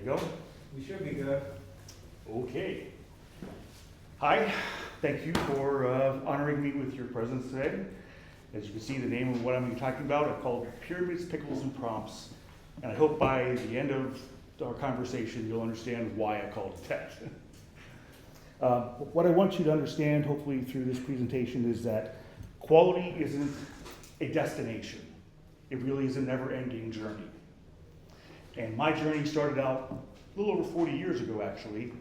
you go. We should be good. Okay. Hi, thank you for honoring me with your presence today. As you can see, the name of what I'm talking about are called Pyramids, Pickles, and Prompts. And I hope by the end of our conversation, you'll understand why I called it that. What I want you to understand, hopefully through this presentation, is that quality isn't a destination. It really is a never-ending journey. And my journey started out a little over 40 years ago, actually.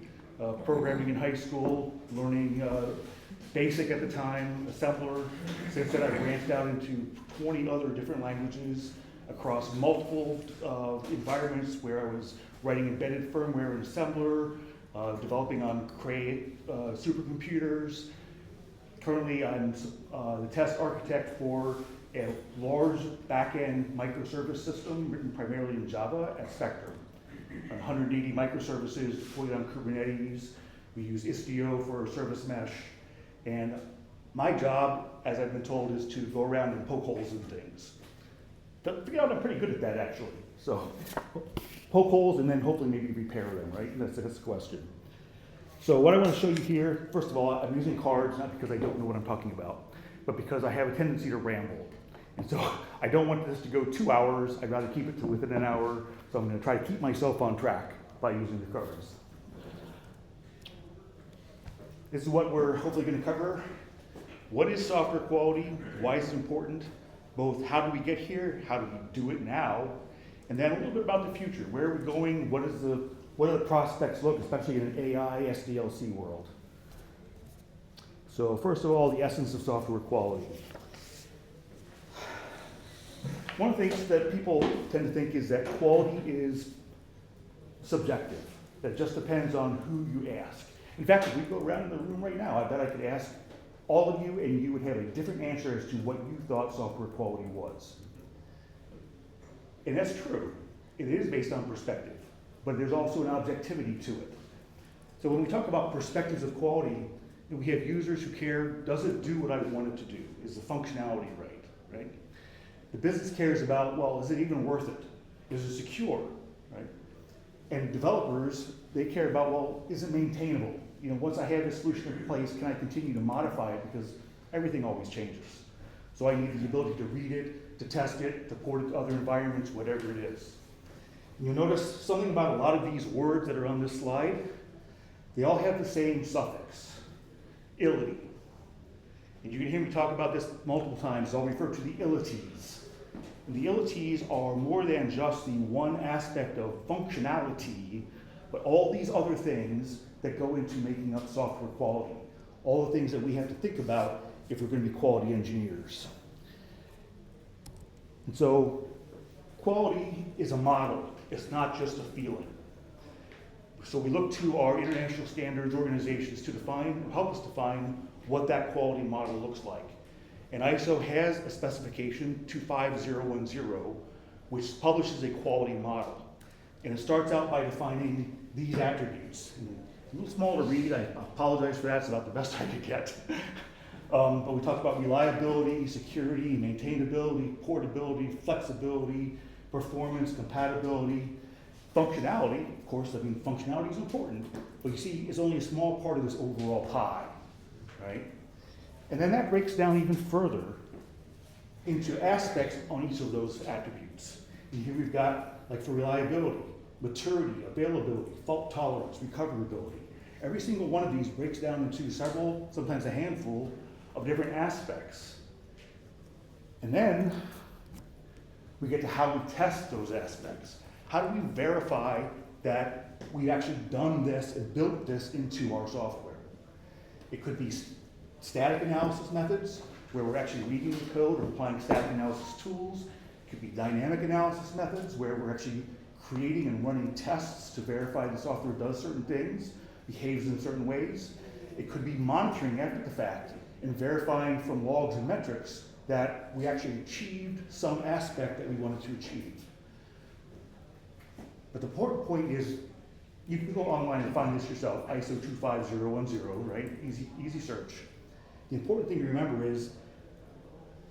Programming in high school, learning BASIC at the time, assembler. Since then, I branched out into 20 other different languages across multiple environments where I was writing embedded firmware in assembler, developing on Cray supercomputers. Currently, I'm the test architect for a large back-end microservice system written primarily in Java at Spectrum. 180 microservices deployed on Kubernetes. We use Istio for service mesh. And my job, as I've been told, is to go around and poke holes in things. Figure out I'm pretty good at that, actually. So poke holes and then hopefully maybe repair them, right? That's the question. So what I want to show you here, first of all, I'm using cards, not because I don't know what I'm talking about, but because I have a tendency to ramble. And so I don't want this to go 2 hours. I'd rather keep it to within an hour. So I'm going to try to keep myself on track by using the cards. This is what we're hopefully going to cover. What is software quality? Why is it important? Both how do we get here? How do we do it now? And then a little bit about the future. Where are we going? What do the prospects look, especially in an AI SDLC world? So first of all, the essence of software quality. One of the things that people tend to think is that quality is subjective, that it just depends on who you ask. In fact, if we go around in the room right now, I bet I could ask all of you and you would have a different answer as to what you thought software quality was. And that's true. It is based on perspective, but there's also an objectivity to it. So when we talk about perspectives of quality, we have users who care, does it do what I want it to do? Is the functionality right? The business cares about, well, is it even worth it? Is it secure, right? And developers, they care about, well, is it maintainable? Once I have this solution in place, can I continue to modify it? Because everything always changes. So I need the ability to read it, to test it, to port it to other environments, whatever it is. And you'll notice something about a lot of these words that are on this slide. They all have the same suffix, ility. And you can hear me talk about this multiple times. I'll refer to the ilities. And the ilities are more than just the one aspect of functionality, but all these other things that go into making up software quality. All the things that we have to think about if we're going to be quality engineers. And so quality is a model. It's not just a feeling. So we look to our international standards organizations to help us define what that quality model looks like. And ISO has a specification 25010, which publishes a quality model. And it starts out by defining these attributes. And a little small to read, I apologize for that, it's about the best I could get. But we talk about reliability, security, maintainability, portability, flexibility, performance, compatibility, functionality. Of course, functionality is important, but you see, it's only a small part of this overall pie, right? And then that breaks down even further into aspects on each of those attributes. And here we've got, like for reliability, maturity, availability, fault tolerance, recoverability. Every single one of these breaks down into several, sometimes a handful, of different aspects. And then we get to how we test those aspects. How do we verify that we've actually done this and built this into our software? It could be static analysis methods, where we're actually reading the code or applying static analysis tools. It could be dynamic analysis methods, where we're actually creating and running tests to verify the software does certain things, behaves in certain ways. It could be monitoring after the fact and verifying from logs and metrics that we actually achieved some aspect that we wanted to achieve. But the important point is, you can go online and find this yourself, ISO 25010, right? Easy search. The important thing to remember is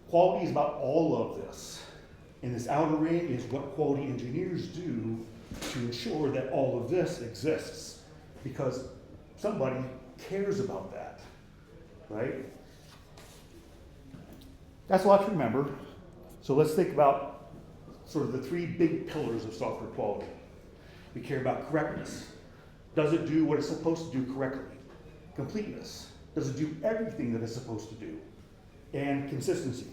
quality is about all of this. And this outer ring is what quality engineers do to ensure that all of this exists because somebody cares about that, right? That's a lot to remember. So let's think about sort of the three big pillars of software quality. We care about correctness. Does it do what it's supposed to do correctly? Completeness. Does it do everything that it's supposed to do? And consistency.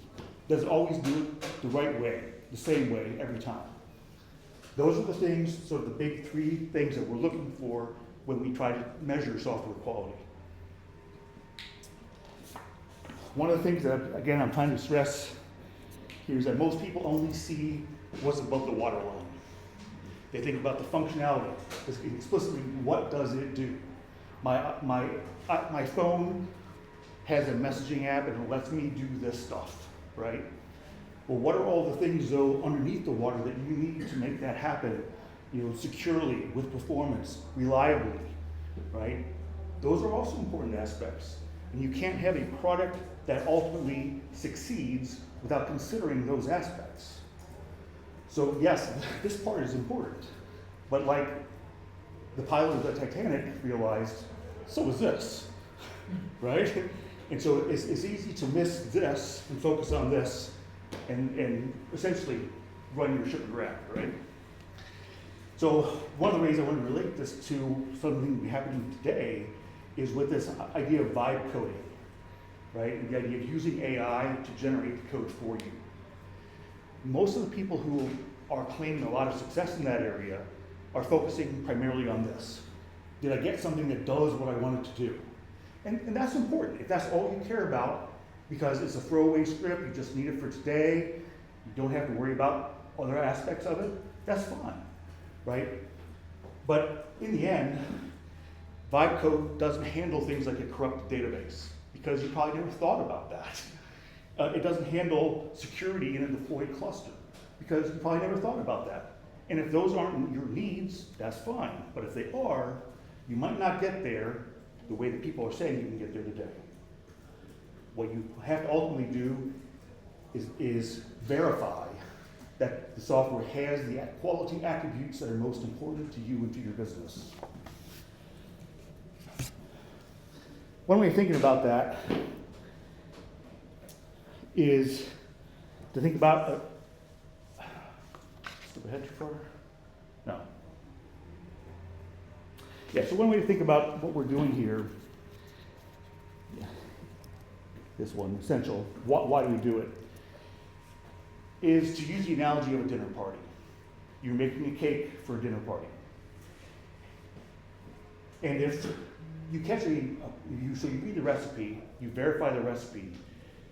Does it always do it the right way, the same way every time? Those are the things, sort of the big three things that we're looking for when we try to measure software quality. One of the things that, again, I'm trying to stress here is that most people only see what's above the waterline. They think about the functionality, explicitly what does it do. My phone has a messaging app and it lets me do this stuff, right? Well, what are all the things though underneath the water that you need to make that happen, securely, with performance, reliably, right? Those are also important aspects. And you can't have a product that ultimately succeeds without considering those aspects. So yes, this part is important, but like the pilot of the Titanic realized, so is this, right? And so it's easy to miss this and focus on this and essentially run your ship aground, right? So one of the ways I want to relate this to something happening today is with this idea of vibe coding, right? And the idea of using AI to generate the code for you. Most of the people who are claiming a lot of success in that area are focusing primarily on this. Did I get something that does what I want it to do? And that's important. If that's all you care about, because it's a throwaway script, you just need it for today, you don't have to worry about other aspects of it, that's fine, right? But in the end, vibe code doesn't handle things like a corrupted database, because you probably never thought about that. It doesn't handle security in a deployed cluster, because you probably never thought about that. And if those aren't your needs, that's fine. But if they are, you might not get there the way that people are saying you can get there today. What you have to ultimately do is verify that the software has the quality attributes that are most important to you and to your business. One way of thinking about that is to think about skip ahead too far? No. Yeah, so one way to think about what we're doing here, this one, essential, why do we do it, is to use the analogy of a dinner party. You're making a cake for a dinner party. And if you catch so you read the recipe, you verify the recipe.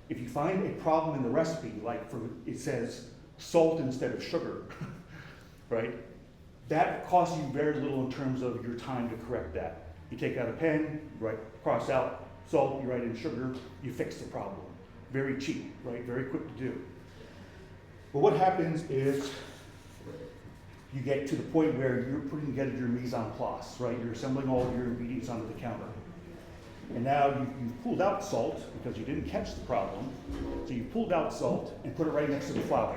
If you find a problem in the recipe, like it says salt instead of sugar, right? That costs you very little in terms of your time to correct that. You take out a pen, cross out salt, you write in sugar, you fix the problem. Very cheap, right? Very quick to do. But what happens is you get to the point where you're putting together your mise en place, right? You're assembling all of your ingredients onto the counter. And now you've pulled out salt because you didn't catch the problem. So you pulled out salt and put it right next to the flour.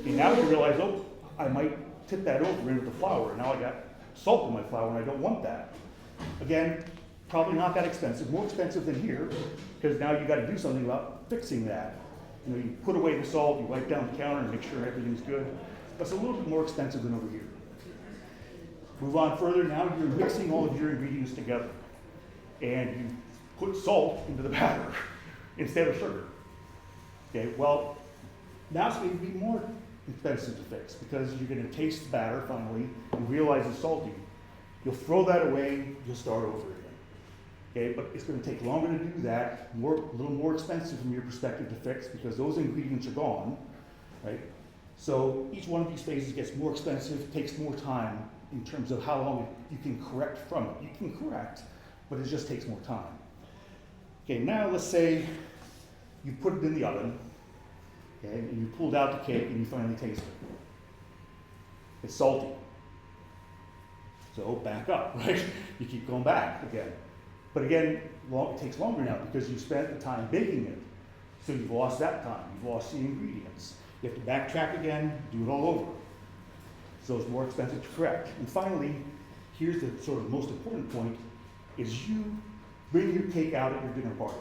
And now you realize, oh, I might tip that over into the flour. Now I got salt in my flour and I don't want that. Again, probably not that expensive, more expensive than here, because now you got to do something about fixing that. You put away the salt, you wipe down the counter and make sure everything's good. But it's a little bit more expensive than over here. Move on further, now you're mixing all of your ingredients together. And you put salt into the batter instead of sugar. Okay, well, now it's going to be more expensive to fix because you're going to taste the batter finally and realize it's salty. You'll throw that away, you'll start over again. Okay, but it's going to take longer to do that, a little more expensive from your perspective to fix because those ingredients are gone, right? So each one of these phases gets more expensive, takes more time in terms of how long you can correct from it. You can correct, but it just takes more time. Okay, now let's say you put it in the oven, okay, and you pulled out the cake and you finally taste it. It's salty. So back up, right? You keep going back again. But again, it takes longer now because you spent the time baking it. So you've lost that time, you've lost the ingredients. You have to backtrack again, do it all over. so it's more expensive to correct. And finally, here's the sort of most important point, is you bring your cake out at your dinner party.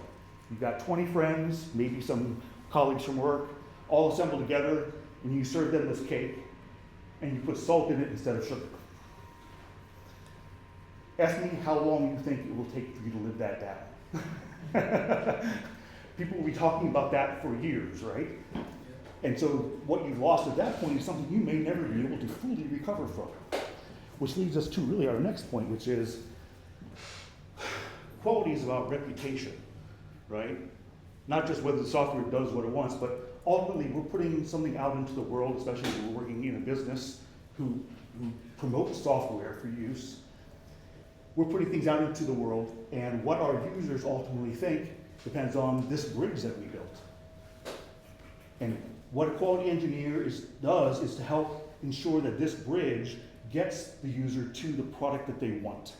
You've got 20 friends, maybe some colleagues from work, all assembled together, and you serve them this cake, and you put salt in it instead of sugar. Ask me how long you think it will take for you to live that down. People will be talking about that for years, right? And so what you've lost at that point is something you may never be able to fully recover from. Which leads us to really our next point, which is quality is about reputation, right? Not just whether the software does what it wants, but ultimately we're putting something out into the world, especially if we're working in a business who promotes software for use. We're putting things out into the world, and what our users ultimately think depends on this bridge that we built. And what a quality engineer does is to help ensure that this bridge gets the user to the product that they want,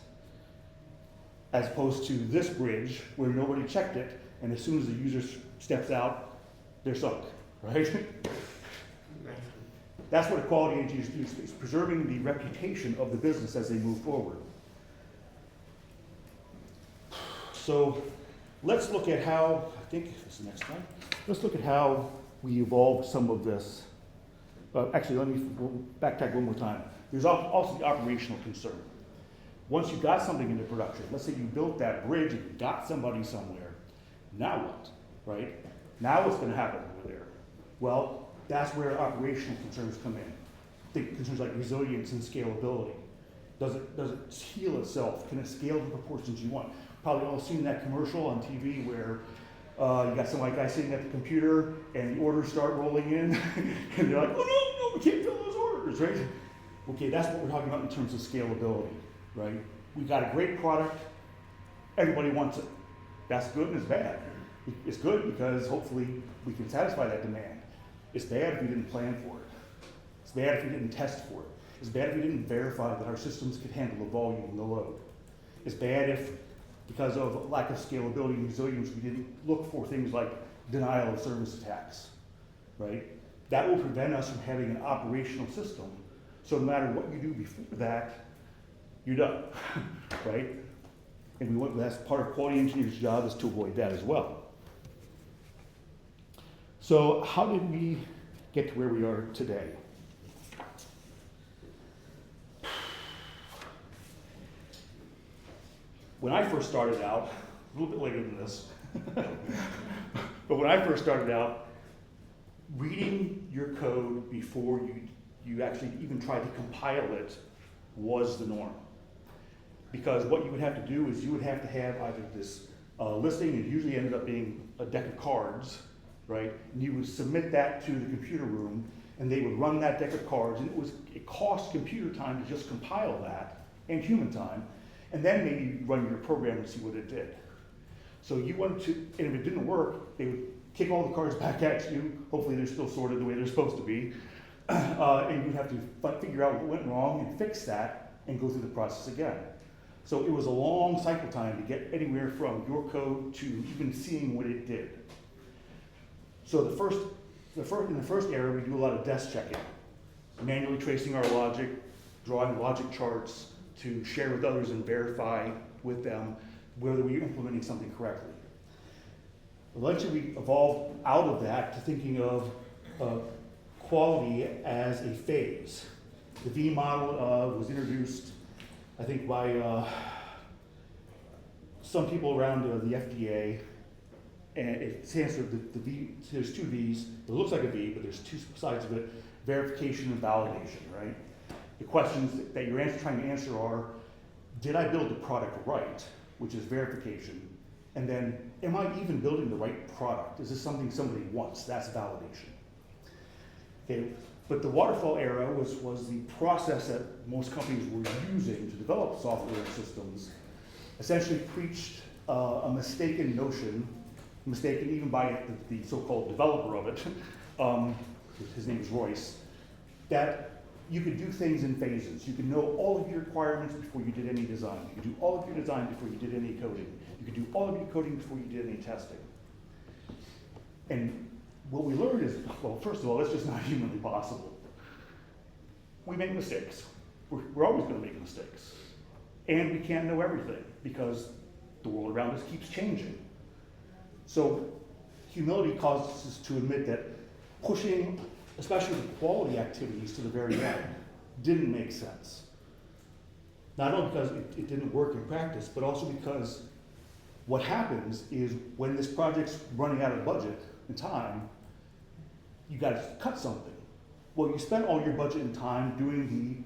as opposed to this bridge where nobody checked it, and as soon as the user steps out, they're sunk, right? That's what a quality engineer is doing, is preserving the reputation of the business as they move forward. So let's look at how, I think this is the next slide, let's look at how we evolved some of this. Actually, let me backtrack one more time. There's also the operational concern. Once you got something into production, let's say you built that bridge and you got somebody somewhere, now what, right? Now what's going to happen over there? Well, that's where operational concerns come in. Think concerns like resilience and scalability. Does it heal itself? Can it scale to the proportions you want? Probably all seen that commercial on TV where you got some guy sitting at the computer and the orders start rolling in and they're like, oh no, we can't fill those orders, right? Okay, that's what we're talking about in terms of scalability, right? We got a great product, everybody wants it. That's good and it's bad. It's good because hopefully we can satisfy that demand. It's bad if we didn't plan for it. It's bad if we didn't test for it. It's bad if we didn't verify that our systems could handle the volume and the load. It's bad if, because of lack of scalability and resilience, we didn't look for things like denial of service attacks, right? That will prevent us from having an operational system. So no matter what you do before that, you're done, right? And that's part of quality engineer's job, is to avoid that as well. So how did we get to where we are today? When I first started out, a little bit later than this, but when I first started out, reading your code before you actually even tried to compile it was the norm. Because what you would have to do is you would have to have either this listing, it usually ended up being a deck of cards, right? And you would submit that to the computer room, and they would run that deck of cards, and it cost computer time to just compile that, and human time, and then maybe run your program and see what it did. So you wanted to, and if it didn't work, they would kick all the cards back at you. Hopefully they're still sorted the way they're supposed to be. And you'd have to figure out what went wrong and fix that and go through the process again. So it was a long cycle time to get anywhere from your code to even seeing what it did. So in the first era, we do a lot of desk checking, manually tracing our logic, drawing logic charts to share with others and verify with them whether we were implementing something correctly. Eventually, we evolved out of that to thinking of quality as a phase. The V model was introduced, I think, by some people around the FDA, and it stands for the V. There's two V's. It looks like a V, but there's two sides of it: verification and validation. Right? The questions that you're trying to answer are: did I build the product right, which is verification, and then am I even building the right product? Is this something somebody wants? That's validation. Okay, but the waterfall era was the process that most companies were using to develop software systems. Essentially preached a mistaken notion, mistaken even by the so-called developer of it, his name is Royce, that you could do things in phases. You could know all of your requirements before you did any design. You could do all of your design before you did any coding. You could do all of your coding before you did any testing. And what we learned is, well, first of all, that's just not humanly possible. we make mistakes. We're always going to make mistakes. And we can't know everything because the world around us keeps changing. So humility causes us to admit that pushing, especially the quality activities to the very end, didn't make sense. Not only because it didn't work in practice, but also because what happens is when this project's running out of budget and time, you gotta cut something. Well, you spent all your budget and time doing the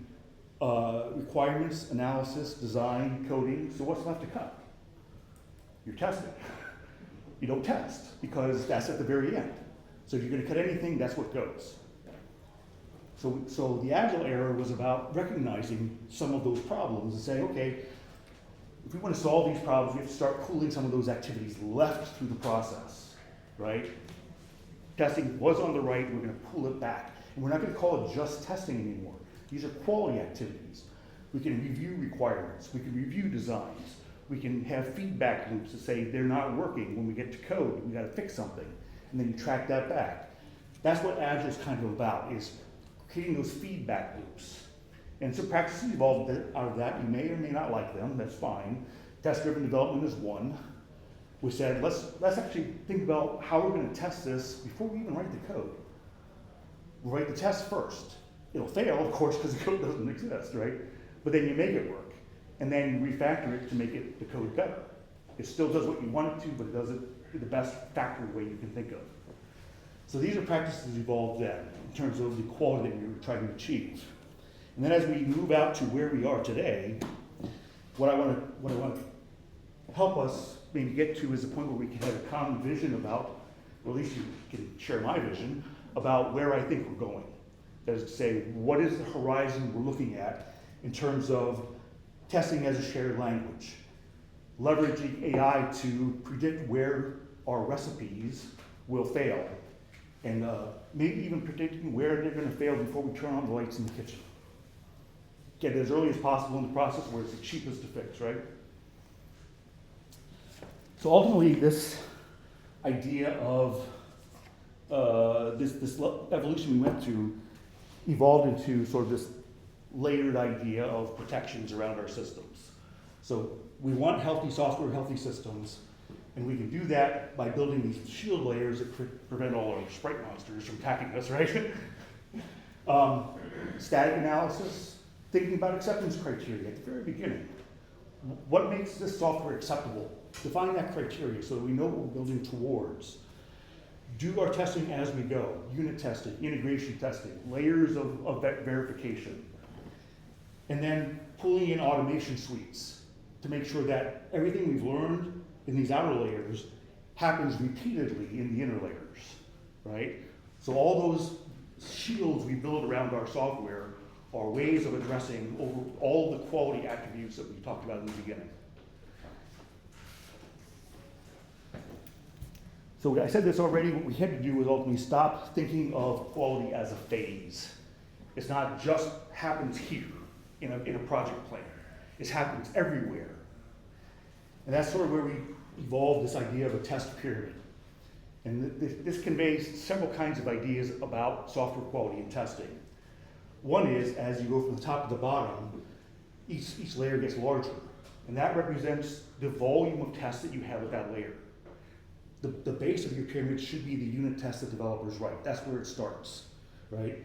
requirements, analysis, design, coding, so what's left to cut? You're testing. You don't test because that's at the very end. So if you're gonna cut anything, that's what goes. So the Agile era was about recognizing some of those problems and saying, okay, if we want to solve these problems, we have to start pooling some of those activities left through the process, right? Testing was on the right, we're going to pull it back. And we're not going to call it just testing anymore. These are quality activities. We can review requirements, we can review designs, we can have feedback loops to say they're not working. When we get to code, we got to fix something, and then you track that back. That's what Agile is kind of about, is creating those feedback loops. And some practices evolved out of that. You may or may not like them, that's fine. Test-driven development is one. We said, let's actually think about how we're going to test this before we even write the code. We'll write the test first. It'll fail, of course, because the code doesn't exist, right? But then you make it work. And then you refactor it to make the code better. It still does what you want it to, but it does it in the best factory way you can think of. So these are practices evolved then, in terms of the quality that we were trying to achieve. And then as we move out to where we are today, what I want to help us maybe get to is a point where we can have a common vision about, or at least you can share my vision, about where I think we're going. That is to say, what is the horizon we're looking at in terms of testing as a shared language, leveraging AI to predict where our recipes will fail, and maybe even predicting where they're going to fail before we turn on the lights in the kitchen. Get it as early as possible in the process where it's the cheapest to fix, right? So ultimately, this idea of this evolution we went through evolved into sort of this layered idea of protections around our systems. So we want healthy software, healthy systems, and we can do that by building these shield layers that prevent all our sprite monsters from attacking us, right? Static analysis, thinking about acceptance criteria at the very beginning. What makes this software acceptable? Define that criteria so that we know what we're building towards. Do our testing as we go, unit testing, integration testing, layers of that verification. And then pulling in automation suites to make sure that everything we've learned in these outer layers happens repeatedly in the inner layers, right? So all those shields we build around our software are ways of addressing all the quality attributes that we talked about in the beginning. So I said this already, what we had to do was ultimately stop thinking of quality as a phase. It's not just happens here in a project plan. It happens everywhere. And that's sort of where we evolved this idea of a test pyramid. And this conveys several kinds of ideas about software quality and testing. One is, as you go from the top to the bottom, each layer gets larger. And that represents the volume of tests that you have with that layer. The base of your pyramid should be the unit tests that developers write. That's where it starts, right?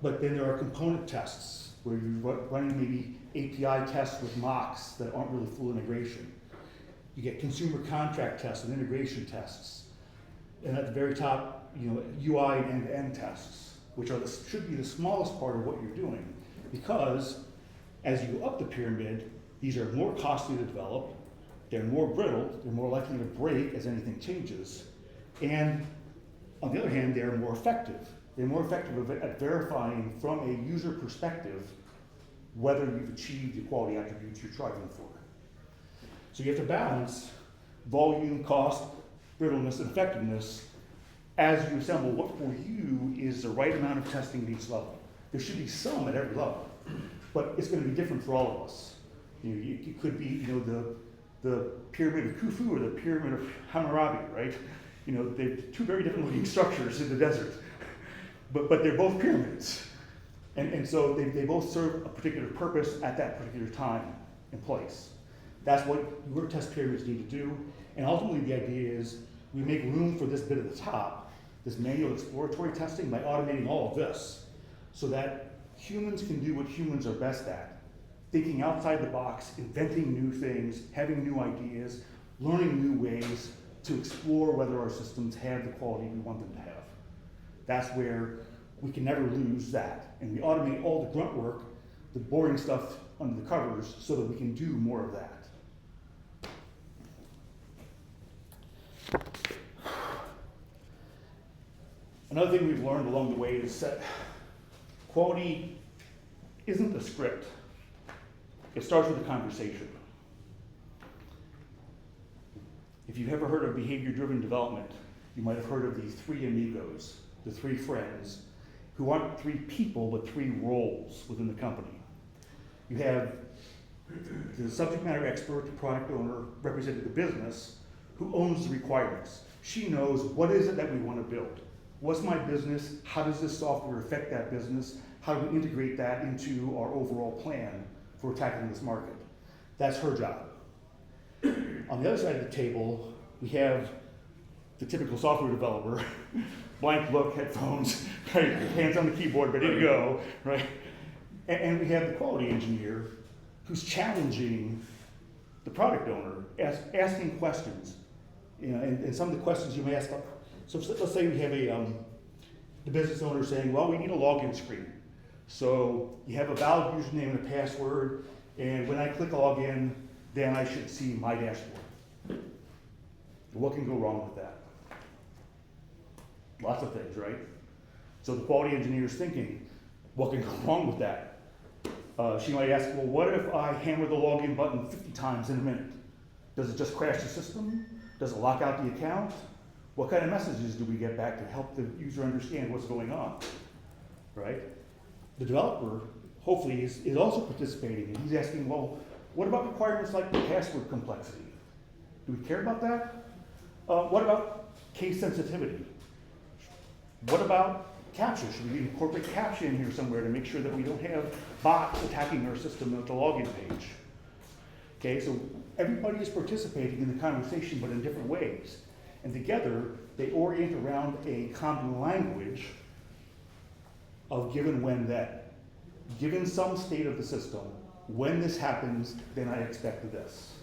But then there are component tests where you're running maybe API tests with mocks that aren't really full integration. You get consumer contract tests and integration tests. And at the very top, UI and end-to-end tests, which should be the smallest part of what you're doing. Because as you go up the pyramid, these are more costly to develop, they're more brittle, they're more likely to break as anything changes. And on the other hand, they're more effective. They're more effective at verifying from a user perspective whether you've achieved the quality attributes you're striving for. So you have to balance volume, cost, brittleness, and effectiveness as you assemble what for you is the right amount of testing at each level. There should be some at every level, but it's going to be different for all of us. It could be the pyramid of Khufu or the pyramid of Hammurabi, right? They're two very different looking structures in the desert, but they're both pyramids. And so they both serve a particular purpose at that particular time and place. That's what your test periods need to do. And ultimately the idea is we make room for this bit at the top, this manual exploratory testing, by automating all of this, so that humans can do what humans are best at, thinking outside the box, inventing new things, having new ideas, learning new ways to explore whether our systems have the quality we want them to have. That's where we can never lose that. And we automate all the grunt work, the boring stuff under the covers, so that we can do more of that. Another thing we've learned along the way is that quality isn't a script. It starts with a conversation. If you've ever heard of behavior-driven development, you might have heard of the three amigos, the three friends, who aren't three people, but three roles within the company. You have the subject matter expert, the product owner, representing the business, who owns the requirements. She knows what is it that we want to build. What's my business? How does this software affect that business? How do we integrate that into our overall plan for tackling this market? That's her job. On the other side of the table, we have the typical software developer, blank look, headphones, right, hands on the keyboard, ready to go, right? And we have the quality engineer who's challenging the product owner, asking questions. You know, and some of the questions you may ask, so let's say we have the business owner saying, well, we need a login screen. So you have a valid username and a password, and when I click login, then I should see my dashboard. What can go wrong with that? Lots of things, right? So the quality engineer is thinking, what can go wrong with that? She might ask, well, what if I hammer the login button 50 times in a minute? Does it just crash the system? Does it lock out the account? What kind of messages do we get back to help the user understand what's going on, right? The developer, hopefully, is also participating, and he's asking, well, what about requirements like password complexity? Do we care about that? What about case sensitivity? What about CAPTCHA? Should we incorporate CAPTCHA in here somewhere to make sure that we don't have bots attacking our system at the login page? Okay, so everybody is participating in the conversation, but in different ways. And together, they orient around a common language of given when that. Given some state of the system, when this happens, then I expect this.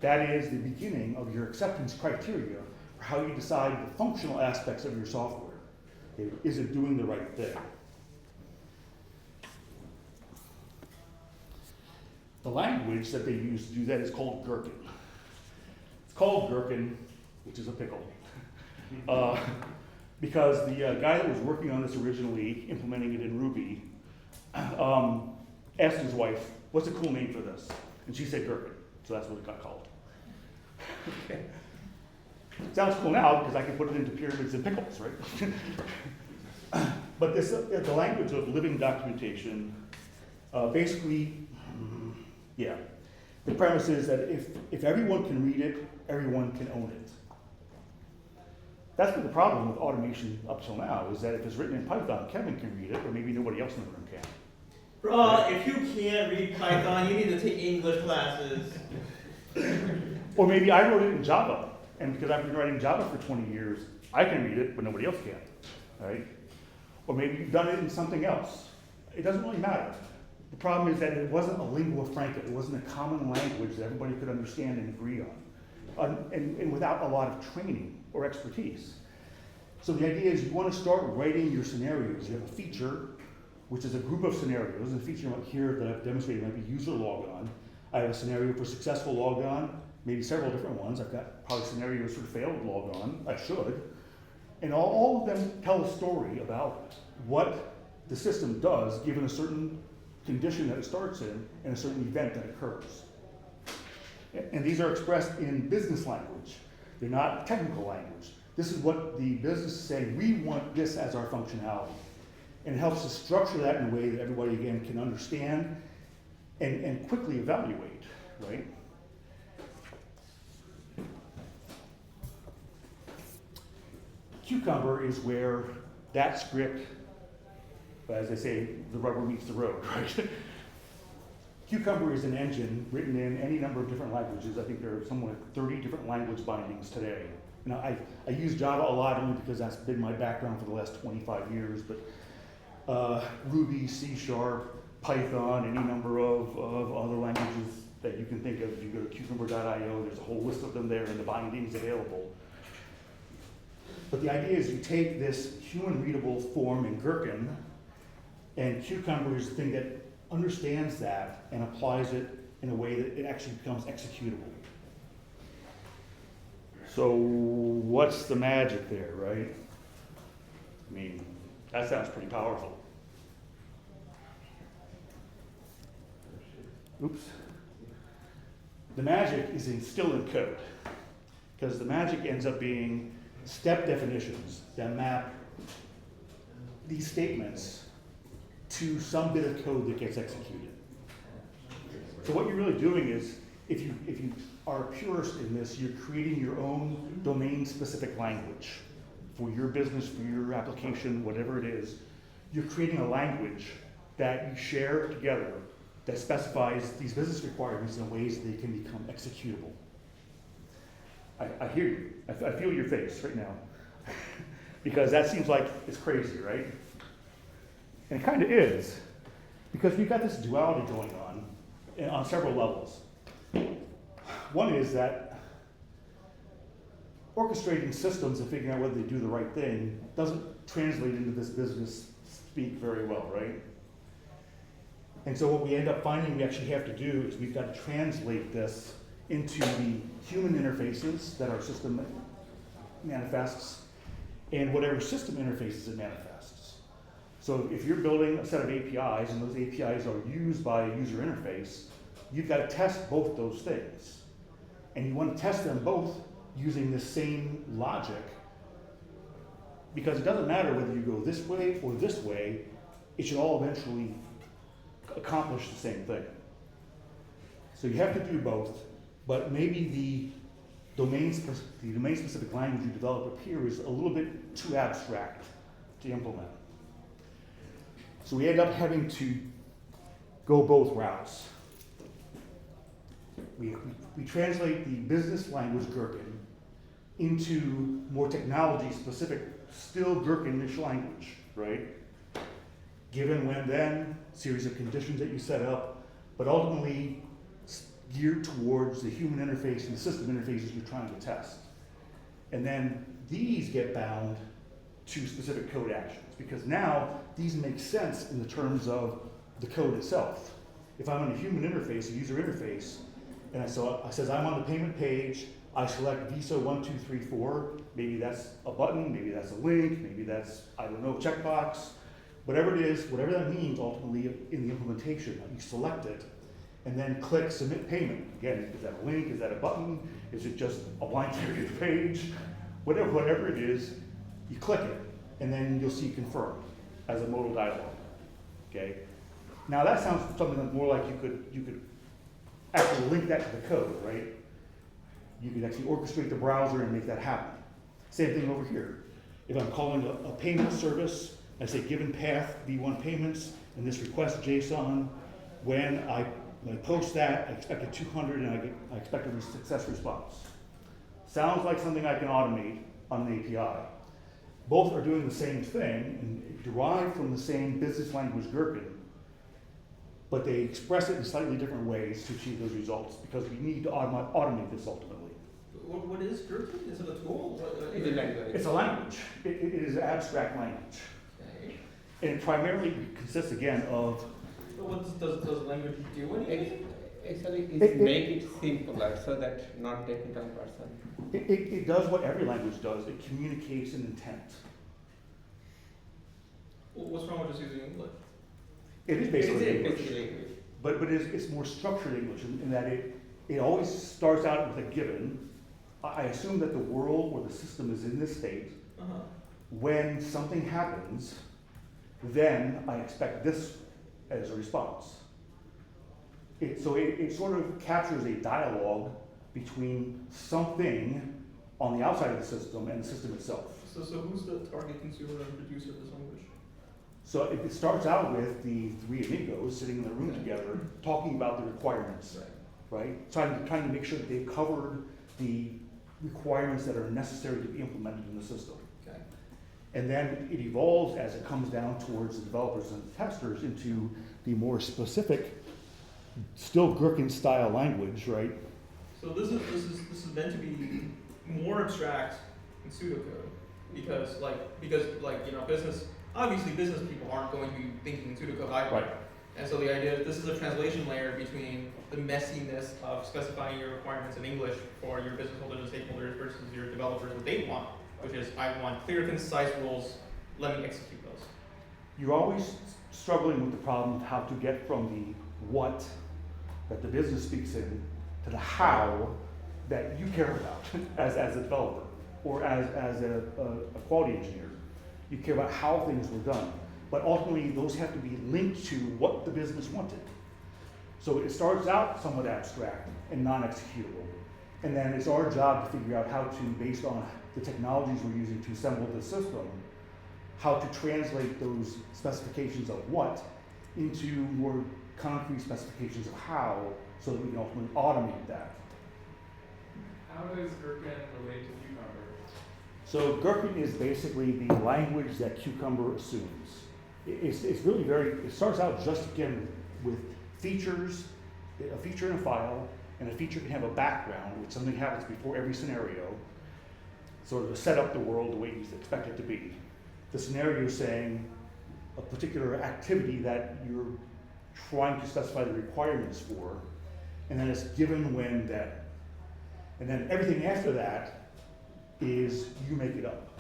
That is the beginning of your acceptance criteria for how you decide the functional aspects of your software. Is it doing the right thing? The language that they use to do that is called Gherkin. It's called Gherkin, which is a pickle, because the guy that was working on this originally, implementing it in Ruby, asked his wife, what's a cool name for this? And she said Gherkin, so that's what it got called. Okay. Sounds cool now because I can put it into pyramids and pickles, right? But this, the language of living documentation, basically, yeah. The premise is that if everyone can read it, everyone can own it. That's been the problem with automation up till now, is that if it's written in Python, Kevin can read it, or maybe nobody else in the room can. If you can't read Python, you need to take English classes. Or maybe I wrote it in Java, and because I've been writing Java for 20 years, I can read it, but nobody else can, right? Or maybe you've done it in something else. It doesn't really matter. The problem is that it wasn't a lingua franca. It wasn't a common language that everybody could understand and agree on, and without a lot of training or expertise. So the idea is you want to start writing your scenarios. You have a feature, which is a group of scenarios. And the feature here that I've demonstrated might be user logon. I have a scenario for successful logon, maybe several different ones. I've got probably scenarios for failed logon. I should. And all of them tell a story about what the system does given a certain condition that it starts in and a certain event that occurs. And these are expressed in business language. They're not technical language. This is what the business is saying. We want this as our functionality. And it helps to structure that in a way that everybody, again, can understand and quickly evaluate, right? Cucumber is where that script But as they say, the rubber meets the road, right? Cucumber is an engine written in any number of different languages. I think there are somewhere 30 different language bindings today. You know, I use Java a lot only because that's been my background for the last 25 years, but Ruby, C#, Python, any number of other languages that you can think of. If you go to cucumber.io, there's a whole list of them there and the bindings available. But the idea is you take this human readable form in Gherkin, and Cucumber is the thing that understands that and applies it in a way that it actually becomes executable. So what's the magic there, right? I mean, that sounds pretty powerful. Oops. The magic is still in code, because the magic ends up being step definitions that map these statements to some bit of code that gets executed. So what you're really doing is, if you are a purist in this, you're creating your own domain-specific language for your business, for your application, whatever it is. You're creating a language that you share together that specifies these business requirements in ways that they can become executable. I hear you. I feel your face right now. Because that seems like it's crazy, right? And it kind of is, because we've got this duality going on several levels. One is that orchestrating systems and figuring out whether they do the right thing doesn't translate into this business speak very well, right? And so what we end up finding we actually have to do is we've got to translate this into the human interfaces that our system manifests and whatever system interfaces it manifests. So if you're building a set of APIs and those APIs are used by a user interface, you've got to test both those things. And you want to test them both using the same logic, because it doesn't matter whether you go this way or this way, it should all eventually accomplish the same thing. So you have to do both, but maybe the domain-specific language you develop up here is a little bit too abstract to implement. So we end up having to go both routes. We translate the business language Gherkin into more technology-specific, still Gherkin-ish language, right? Given when then, series of conditions that you set up, but ultimately geared towards the human interface and the system interfaces you're trying to test. And then these get bound to specific code actions, because now these make sense in the terms of the code itself. If I'm on a human interface, a user interface, and it says I'm on the payment page, I select Visa 1, 2, 3, 4, maybe that's a button, maybe that's a link, maybe that's, I don't know, checkbox, whatever it is, whatever that means ultimately in the implementation, you select it, and then click submit payment. Again, is that a link, is that a button, is it just a blank area page? Whatever it is, you click it, and then you'll see confirm as a modal dialog, okay? Now that sounds something that's more like you could actually link that to the code, right? You could actually orchestrate the browser and make that happen. Same thing over here. If I'm calling a payment service, I say given path V1 payments and this request JSON, when I post that, I expect a 200 and I expect a success response. Sounds like something I can automate on an API. Both are doing the same thing and derived from the same business language Gherkin, but they express it in slightly different ways to achieve those results, because we need to automate this ultimately. What is Gherkin? Is it a tool? It's a language. It's a language. It is an abstract language. Okay. And it primarily consists, again, of... But what does language do anything? Actually, make it simpler so that non-technical person. It does what every language does. It communicates an intent. Well, what's wrong with just using English? It is basically English. Basically English. But it's more structured English in that it always starts out with a given. I assume that the world or the system is in this state. Uh-huh. When something happens, then I expect this as a response. So it sort of captures a dialogue between something on the outside of the system and the system itself. So who's the target consumer and producer of this language? So it starts out with the three amigos sitting in the room together, talking about the requirements, right? Trying to make sure that they've covered the requirements that are necessary to be implemented in the system. Okay. And then it evolves as it comes down towards the developers and the testers into the more specific, still Gherkin style language, right? So this is meant to be more abstract than pseudocode because business people aren't going to be thinking pseudocode either. Right. And so the idea is this is a translation layer between the messiness of specifying your requirements in English for your business holders and stakeholders versus your developers what they want, which is I want clear, concise rules, let me execute those. You're always struggling with the problem of how to get from the what that the business speaks in to the how that you care about as a developer or as a quality engineer. You care about how things were done. But ultimately, those have to be linked to what the business wanted. So it starts out somewhat abstract and non-executable. And then it's our job to figure out how to, based on the technologies we're using to assemble the system, how to translate those specifications of what into more concrete specifications of how, so that we can ultimately automate that. How does Gherkin relate to Cucumber? So Gherkin is basically the language that Cucumber assumes. It's really it starts out just again with features, a feature in a file, and a feature can have a background, which something happens before every scenario, sort of to set up the world the way you expect it to be. The scenario is saying a particular activity that you're trying to specify the requirements for, and then it's given when that, and then everything after that is you make it up.